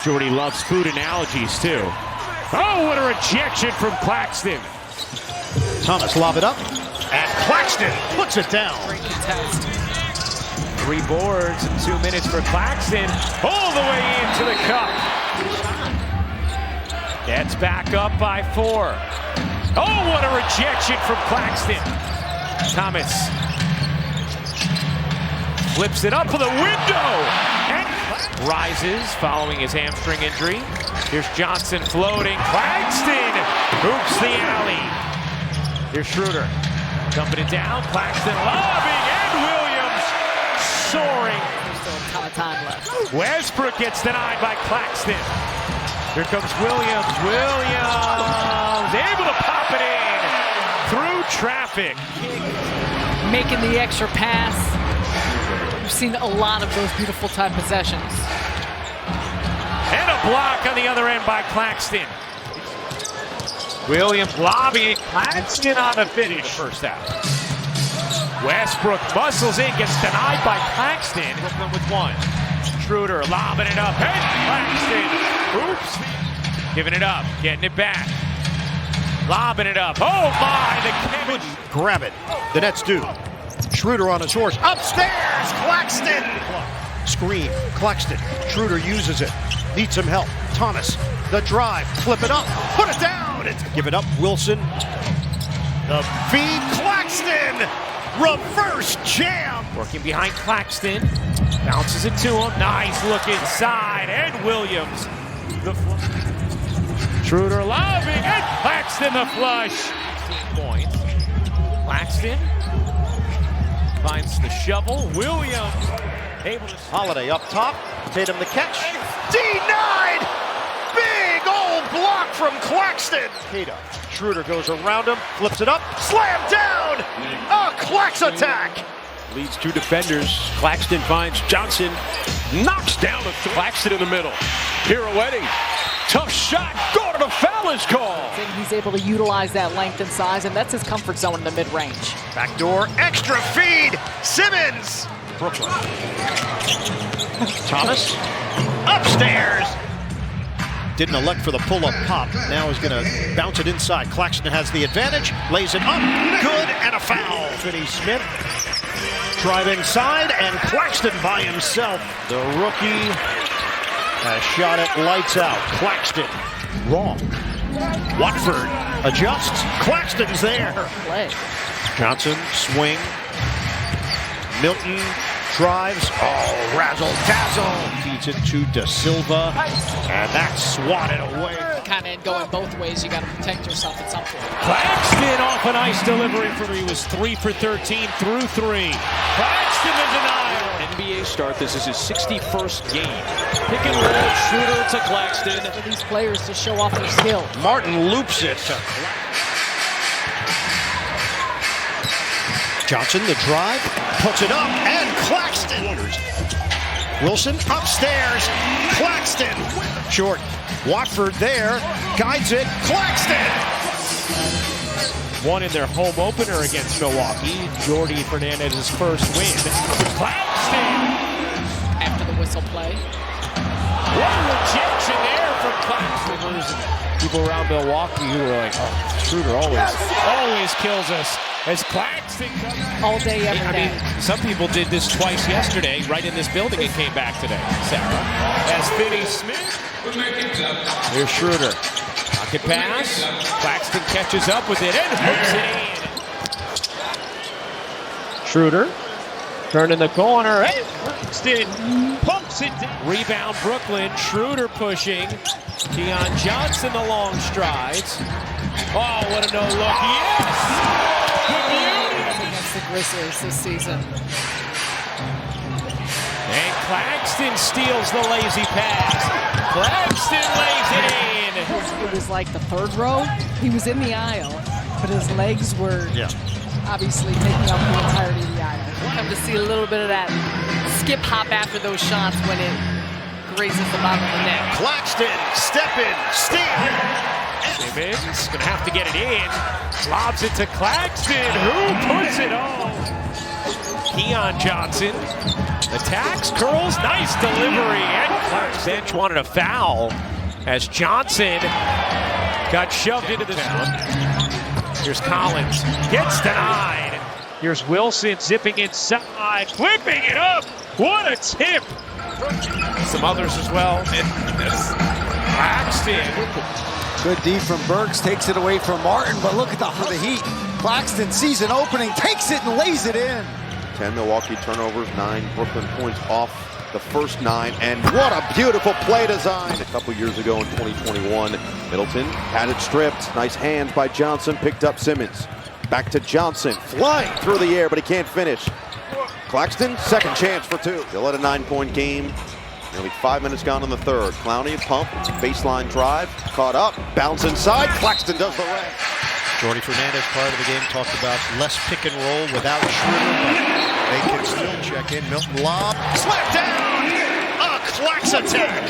Jordy loves food analogies, too. Oh, what a rejection from Claxton. Thomas lob it up, and Claxton puts it down. Great contest. 3 boards in 2 minutes for Claxton. All the way into the cup. Gets back up by 4. Oh, what a rejection from Claxton. Thomas flips it up for the window. And rises following his hamstring injury. Here's Johnson floating. Claxton hoops the alley. Here's Schroeder dumping it down. Claxton lobbing, and Williams soaring. There's still a ton of time left. Westbrook gets denied by Claxton. Here comes Williams. Williams able to pop it in through traffic. Making the extra pass. We've seen a lot of those beautiful time possessions. And a block on the other end by Claxton. Williams lobbying Claxton on the finish. First half. Westbrook muscles in, gets denied by Claxton. Brooklyn with 1. Schroeder lobbing it up. And Claxton, oops, giving it up, getting it back. Lobbing it up. Oh my, the chemistry. Grab it. The Nets do. Schroeder on his horse. Upstairs, Claxton. Screen, Claxton. Schroeder uses it. Needs some help. Thomas, the drive. Flip it up. Put it down. Give it up, Wilson. The feed, Claxton. Reverse jam. Working behind Claxton. Bounces it to him. Nice look inside. And Williams. The Schroeder lobbing. And Claxton the flush. Point. Claxton finds the shovel. Williams able to. Holiday up top. Tatum the catch. Denied! Big old block from Claxton. Tatum. Schroeder goes around him, flips it up, slam down! A Clax attack! Leads 2 defenders. Claxton finds Johnson. Knocks down a Claxton in the middle. Pirouetting. Tough shot. Go to the foul is called. And he's able to utilize that length and size, and that's his comfort zone in the mid-range. Backdoor extra feed. Simmons. Brooklyn. Thomas. Upstairs. Didn't elect for the pull-up pop. Now he's going to bounce it inside. Claxton has the advantage. Lays it up. Good, and a foul. Finney-Smith. Driving side, and Claxton by himself. The rookie has shot it lights out. Claxton. Wrong. Watford adjusts. Claxton's there. Play. Johnson, swing. Milton drives. Oh, razzle-dazzle. Feeds it to Da Silva. And that's swatted away. Kind of going both ways. You got to protect yourself at some point. Claxton off a nice delivery for he was 3 for 13 through 3. Claxton the denial. NBA start. This is his 61st game. Pick and roll. Schroeder to Claxton. For these players to show off their skill. Martin loops it. Johnson, the drive, puts it up, and Claxton. Wilson upstairs. Claxton. Short. Watford there. Guides it. Claxton. One in their home opener against Milwaukee. Jordy Fernandez's first win. Claxton. After the whistle play. What a rejection there from Claxton. People around Milwaukee who were like, oh, Schroeder always kills us. As Claxton comes All day, every day. I mean, some people did this twice yesterday, right in this building, and came back today, Sarah. As finney-smith. Here's Schroeder. Pocket pass. Claxton catches up with it and hooks it in. Schroeder. Turn in the corner. And Claxton pumps it down. Rebound Brooklyn. Schroeder pushing. Keon Johnson the long strides. Oh, what a no look. Yes! Against the Grizzlies this season. And Claxton steals the lazy pass. Claxton lays it in. It was like the third row. He was in the aisle, but his legs were obviously taking up the entirety of the aisle. Come to see a little bit of that skip hop after those shots when it grazes the bottom of the net. Claxton, step in, steal. Simmons gonna have to get it in. Lobs it to Claxton, who puts it on. Keon Johnson attacks, curls, nice delivery, and Claxton. Bench wanted a foul as Johnson got shoved into the zone. Here's Collins, gets denied. Here's Wilson zipping inside, whipping it up. What a tip! Some others as well. Claxton. Good D from Burks, takes it away from Martin, but look at the Heat. Claxton sees an opening, takes it and lays it in. 10 Milwaukee turnovers, 9 Brooklyn points off the first 9, and what a beautiful play design. A couple years ago in 2021, Middleton had it stripped. Nice hands by Johnson, picked up Simmons. Back to Johnson, flying through the air, but he can't finish. Claxton, second chance for 2. Still at a 9-point game. Nearly 5 minutes gone in the third. Clowney, pump, baseline drive, caught up, bounce inside. Claxton does the rest. Jordy Fernandez, part of the game, talked about less pick and roll without Schroeder, but they can still check in. Milton lob, slap down, a Clax attack.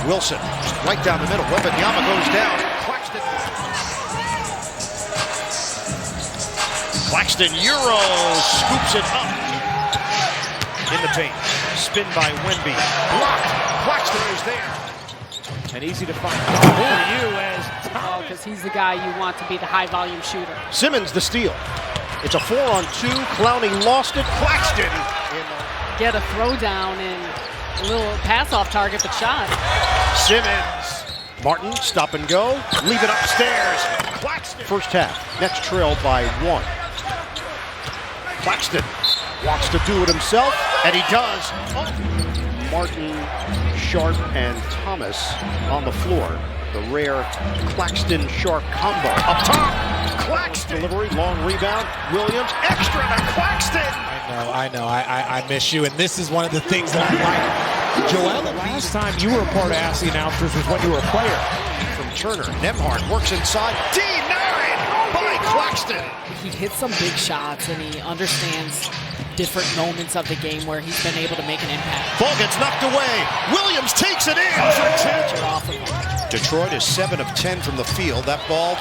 Wilson, right down the middle. Wembanyama goes down. Claxton Euro scoops it up in the paint. Spin by Wemby. Blocked. Claxton is there. And easy to find for you as because he's the guy you want to be the high-volume shooter. Simmons the steal. It's a 4-on-2. Clowney lost it. Claxton. Get a throwdown and a little pass-off target, but shot. Simmons. Martin, stop and go. Leave it upstairs. Claxton. First half. Nets trail by 1. Claxton wants to do it himself, and he does. Martin, Sharp, and Thomas on the floor. The rare Claxton-Sharp combo. Up top, Claxton. Delivery, long rebound. Williams, extra to Claxton. I know. I miss you, and this is one of the things that I like. Joel, the last time you were a part of Ask the Announcers was when you were a player. From Turner, Nembhard works inside. D9 by Claxton. He hits some big shots, and he understands different moments of the game where he's been able to make an impact. Ball gets knocked away. Williams takes it in for 10. Detroit is 7 of 10 from the field. That ball,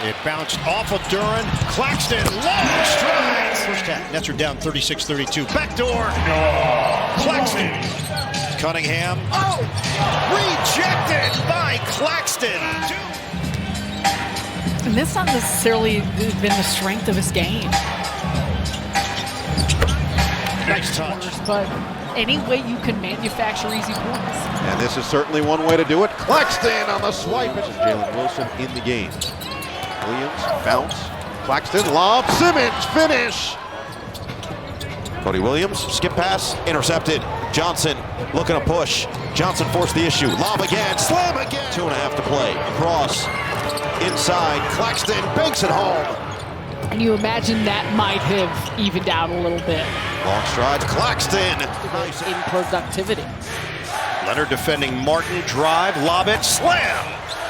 it bounced off of Duran. Claxton, long strides. First half, Nets are down 36-32. Backdoor. Claxton. Cunningham. Rejected by Claxton. And that's not necessarily been the strength of his game. Nice touch. But any way you can manufacture easy points. And this is certainly one way to do it. Claxton on the swipe. This is Jalen Wilson in the game. Williams, bounce. Claxton, lob. Simmons, finish. Cody Williams, skip pass, intercepted. Johnson looking to push. Johnson forced the issue. Lob again, slam again. 2.5 to play. Across, inside. Claxton banks it home. And you imagine that might have evened out a little bit. Long strides, Claxton. In productivity. Leonard defending Martin, drive, lob it, slam.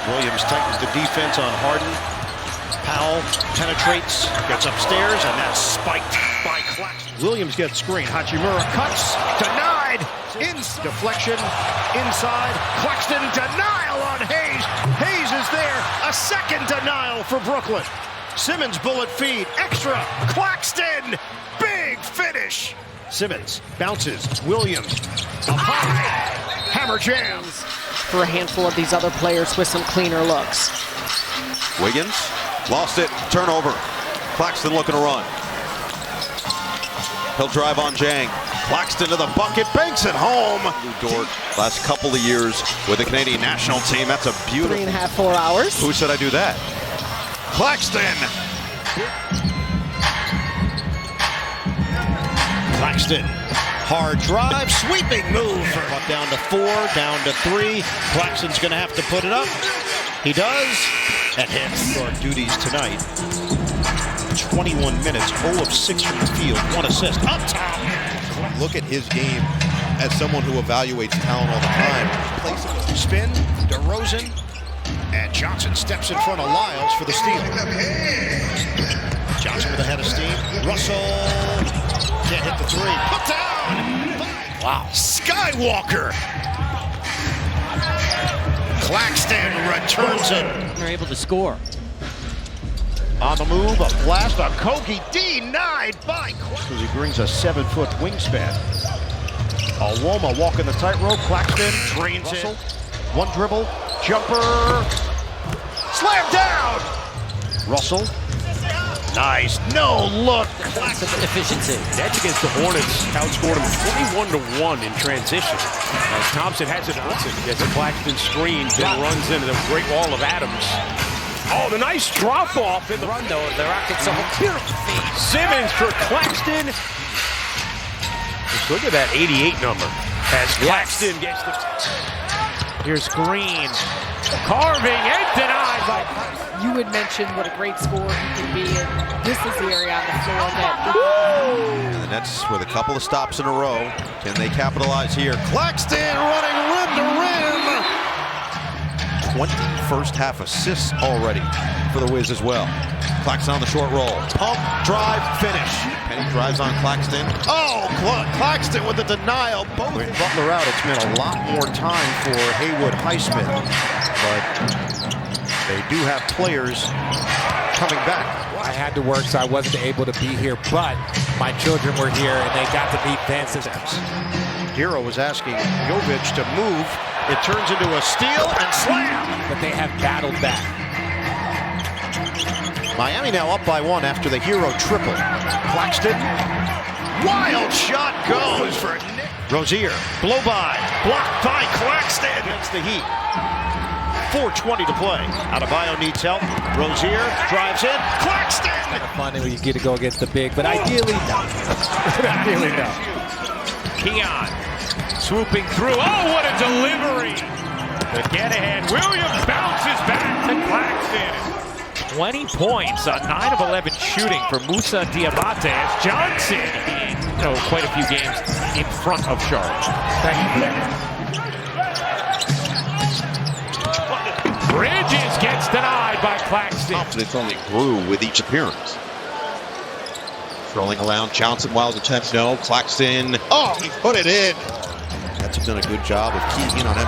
Williams tightens the defense on Harden. Powell penetrates, gets upstairs, and that's spiked by Claxton. Williams gets screen. Hachimura cuts, denied. Deflection, inside. Claxton denial on Hayes. Hayes is there. A second denial for Brooklyn. Simmons bullet feed, extra, Claxton, big finish. Simmons bounces, Williams, up high, hammer jams. For a handful of these other players with some cleaner looks. Wiggins, lost it, turnover. Claxton looking to run. He'll drive on Jang. Claxton to the bucket, banks it home. Dort, last couple of years with the Canadian national team, that's a beautiful. 3.5, 4 hours. Who said I do that? Claxton. Claxton, hard drive, sweeping move. Up down to 4, down to 3. Claxton's going to have to put it up. He does. And hits. Our duties tonight. 21 minutes, 0 of 6 from the field, 1 assist. Up top. Look at his game as someone who evaluates talent all the time. Place of spin, DeRozan. And Johnson steps in front of Lyles for the steal. Johnson with a head of steam. Russell can't hit the 3. Put down! Wow. Skywalker. Claxton returns it. They're able to score. On the move, a blast, a Kogi denied by Claxton. He brings a 7-foot wingspan. Alwoma walking the tightrope. Claxton drains it. One dribble, jumper, slam down. Russell, nice, no look. Efficiency. Nets against the Hornets outscored him 21-1 in transition. As Thompson has it, Johnson gets a Claxton screen, then runs into the great wall of Adams. Oh, the nice drop off in the Run though, the Rockets have a beautiful feed. Simmons for Claxton. Just look at that 88 number. As Claxton gets the... Here's Green. Carving and denied by... You would mention what a great scorer he can be, and this is the area on the floor that... And the Nets with a couple of stops in a row. Can they capitalize here? Claxton running rim to rim. 20 first half assists already for the Wiz as well. Claxton on the short roll. Pump, drive, finish. Penny drives on Claxton. Oh, Claxton with the denial. Both. With Butler out, it's meant a lot more time for Haywood Highsmith, but they do have players coming back. I had to work, so I wasn't able to be here, but my children were here, and they got to meet Vance's. Hero was asking Jovic to move. It turns into a steal and slam. But they have battled back. Miami now up by 1 after the Hero triple. Claxton, wild shot goes for Nick. Rozier, blow by, blocked by Claxton against the Heat. 4:20 to play. Adebayo needs help. Rozier drives in. Claxton! Kind of fun when you get to go against the big, but ideally, no. Ideally, no. Keon swooping through. Oh, what a delivery! The get-ahead. Williams bounces back to Claxton. 20 points on 9 of 11 shooting for Musa Diabate as Johnson being, quite a few games in front of Charlotte. Thank you for that. Bridges gets denied by Claxton. Confidence only grew with each appearance. Rolling around Johnson, wild attempt, no. Claxton, he put it in. Nets have done a good job of keying in on him.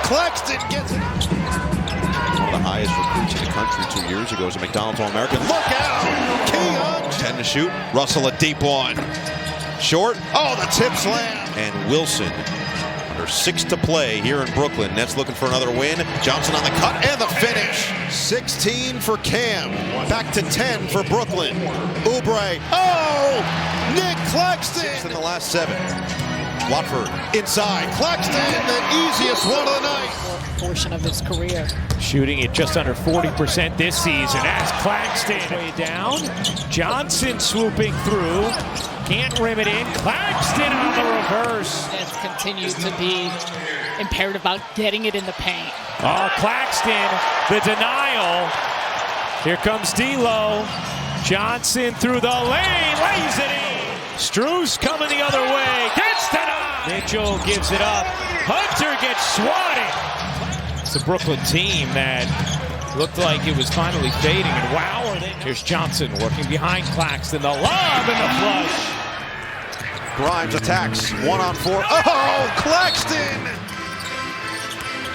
Claxton gets it. One of the highest recruits in the country 2 years ago as a McDonald's All-American. Look out! Keon, 10 to shoot. Russell a deep one. Short. The tip slam. And Wilson. Under 6 to play here in Brooklyn. Nets looking for another win. Johnson on the cut and the finish. 16 for Cam. Back to 10 for Brooklyn. Oubre. Nic Claxton in the last 7. Watford inside. Claxton, the easiest one of the night. Portion of his career. Shooting at just under 40% this season as Claxton way down. Johnson swooping through. Can't rim it in. Claxton on the reverse. It's continued to be imperative about getting it in the paint. Claxton, the denial. Here comes D'Lo. Johnson through the lane, lays it in. Strus coming the other way, gets denied. Mitchell gives it up. Hunter gets swatted. It's a Brooklyn team that looked like it was finally fading, and wow, here's Johnson working behind Claxton. The lob and the flush. Grimes attacks, 1-on-4. Claxton!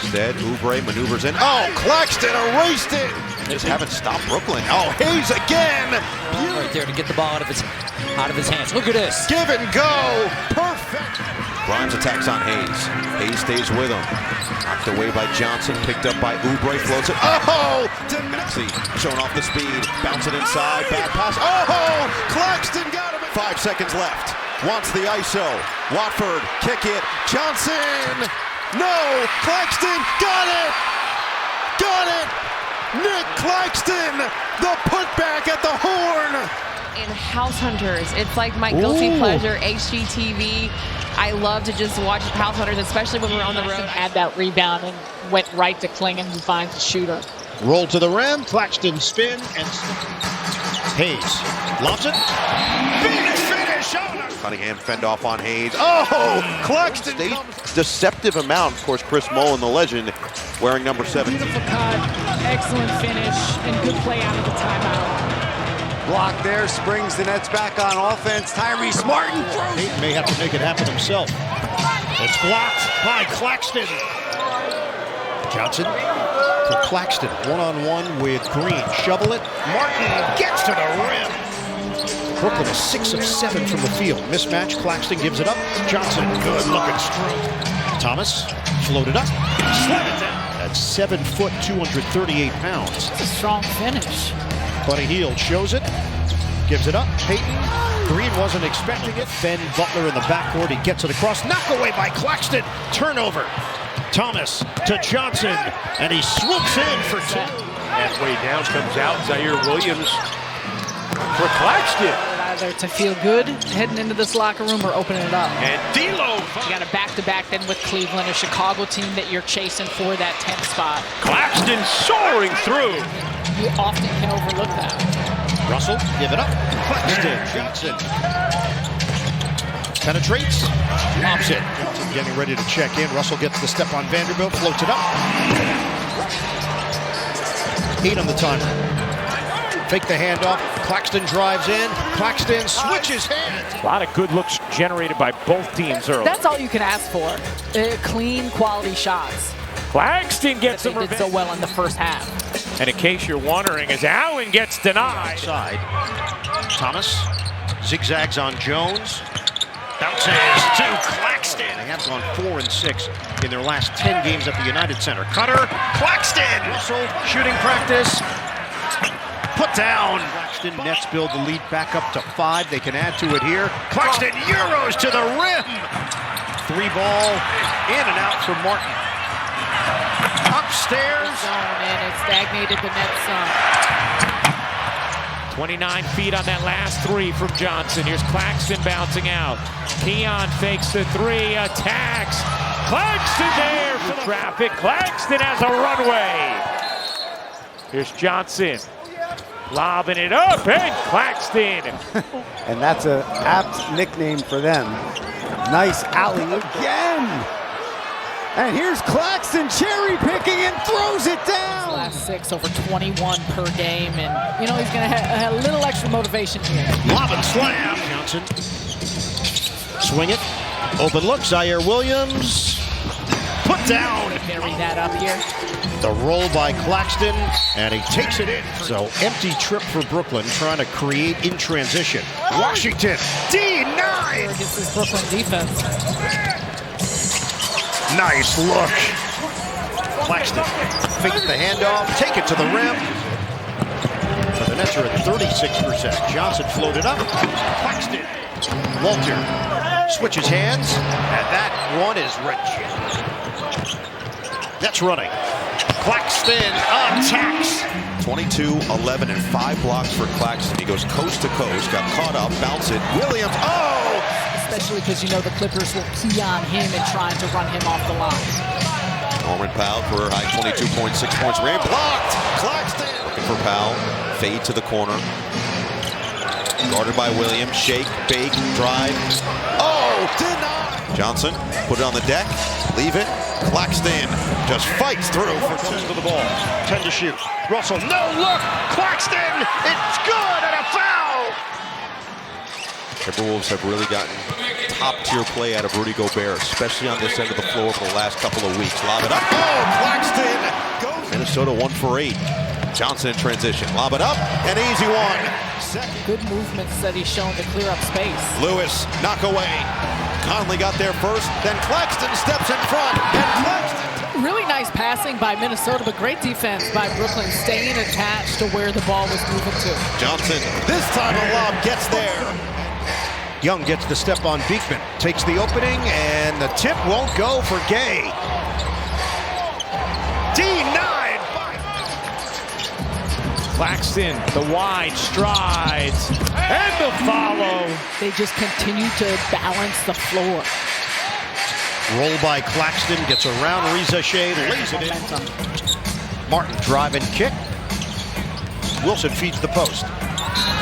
Instead, Oubre maneuvers in. Claxton erased it! Just haven't stopped Brooklyn. Hayes again! Right there to get the ball out of his hands. Look at this. Give and go! Perfect! Grimes attacks on Hayes. Hayes stays with him. Knocked away by Johnson, picked up by Oubre, floats it. Maxey showing off the speed. Bounce it inside, bad pass. Claxton got him! 5 seconds left. Wants the ISO. Watford, kick it. Johnson! No! Claxton got it! Got it! Nic Claxton, the putback at the horn! In House Hunters, it's like my guilty pleasure, HGTV. I love to just watch House Hunters, especially when we're on the road. Had that rebound and went right to Klingon, who finds the shooter. Roll to the rim, Claxton spin, and Hayes lobs it. Finish! Cunningham fend off on Hayes. Claxton! Deceptive amount. Of course, Chris Mullin, the legend, wearing number 7. Beautiful cut, excellent finish, and good play out of the timeout. Block there, springs the Nets back on offense. Tyrese Martin throws. He may have to make it happen himself. It's blocked by Claxton. Johnson to Claxton, one-on-one with Green. Shovel it. Martin gets to the rim. Brooklyn is 6 of 7 from the field. Mismatch. Claxton gives it up. Johnson, good looking stroke. Thomas floated up. Slam it down. At 7 foot, 238 pounds. That's a strong finish. Buddy Hield shows it. Gives it up. Payton. Green wasn't expecting it. Ben Butler in the backcourt. He gets it across. Knock away by Claxton. Turnover. Thomas to Johnson. And he swoops in for 2. Halfway down comes out Zaire Williams for Claxton. Either to feel good heading into this locker room or opening it up. And D'Lo. You got a back-to-back then with Cleveland, a Chicago team that you're chasing for that 10th spot. Claxton soaring through. You often can overlook that. Russell, give it up. Claxton, Johnson. Penetrates. Lobs it. Johnson getting ready to check in. Russell gets the step on Vanderbilt, floats it up. 8 on the timer. Fake the handoff. Claxton drives in. Claxton switches hands. A lot of good looks generated by both teams early. That's all you can ask for. Clean, quality shots. Claxton gets some They did so well in the first half. And in case you're wondering, as Allen gets denied. Outside. Thomas zigzags on Jones. Bounces to Claxton. They have gone 4 and 6 in their last 10 games at the United Center. Cutter, Claxton. Russell, shooting practice. Put down. Claxton Nets build the lead back up to 5. They can add to it here. Claxton Euros to the rim. 3 ball in and out for Martin. Upstairs. And it stagnated the net some. 29 feet on that last 3 from Johnson. Here's Claxton bouncing out. Keon fakes the 3, attacks. Claxton there for the traffic. Claxton has a runway. Here's Johnson. Lobbing it up, and Claxton. And that's an apt nickname for them. Nice alley again. And here's Claxton cherry picking and throws it down. Last 6 over 21 per game, and you know he's going to have a little extra motivation here. Lob and slam. Johnson. Swing it. Open look. Zaire Williams. Put down. Carry that up here. The roll by Claxton, and he takes it in. So empty trip for Brooklyn, trying to create in transition. Washington, D9. Against this Brooklyn defense. Nice look. Claxton fakes the handoff, take it to the rim. But the Nets are at 36%. Johnson floated up. Claxton. Walter switches hands, and that one is rich. Nets running. Claxton attacks. 22, 11, and 5 blocks for Claxton. He goes coast to coast, got caught up, bounce it. Williams, oh! Especially because you know the Clippers will key on him and trying to run him off the line. Norman Powell for high 22.6 points. Ray blocked. Claxton looking for Powell. Fade to the corner. Guarded by Williams. Shake, bake, drive. Oh, denied. Johnson put it on the deck. Leave it. Claxton just fights through for 2 to the ball. 10 to shoot. Russell, no look. Claxton, it's good, and a foul. Timberwolves have really gotten top-tier play out of Rudy Gobert, especially on this end of the floor for the last couple of weeks. Lob it up. Oh, Claxton goes. Minnesota 1 for 8. Johnson in transition. Lob it up. An easy one. Good movements that he's shown to clear up space. Lewis, knock away. Conley got there first. Then Claxton steps in front. And Claxton. Really nice passing by Minnesota, but great defense by Brooklyn, staying attached to where the ball was moving to. Johnson, this time a lob gets there. Young gets the step on Beekman. Takes the opening, and the tip won't go for Gay. D9. Claxton, the wide strides, and the follow. They just continue to balance the floor. Roll by Claxton, gets around Reza Shea, lays it in. Martin drive and kick. Wilson feeds the post.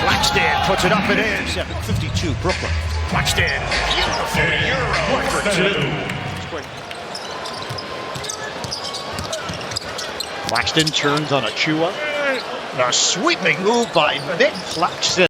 Claxton puts it up and in. 7:52 Brooklyn. Claxton, beautiful Euro for 2. Claxton turns on Achua. A sweeping move by Nic Claxton.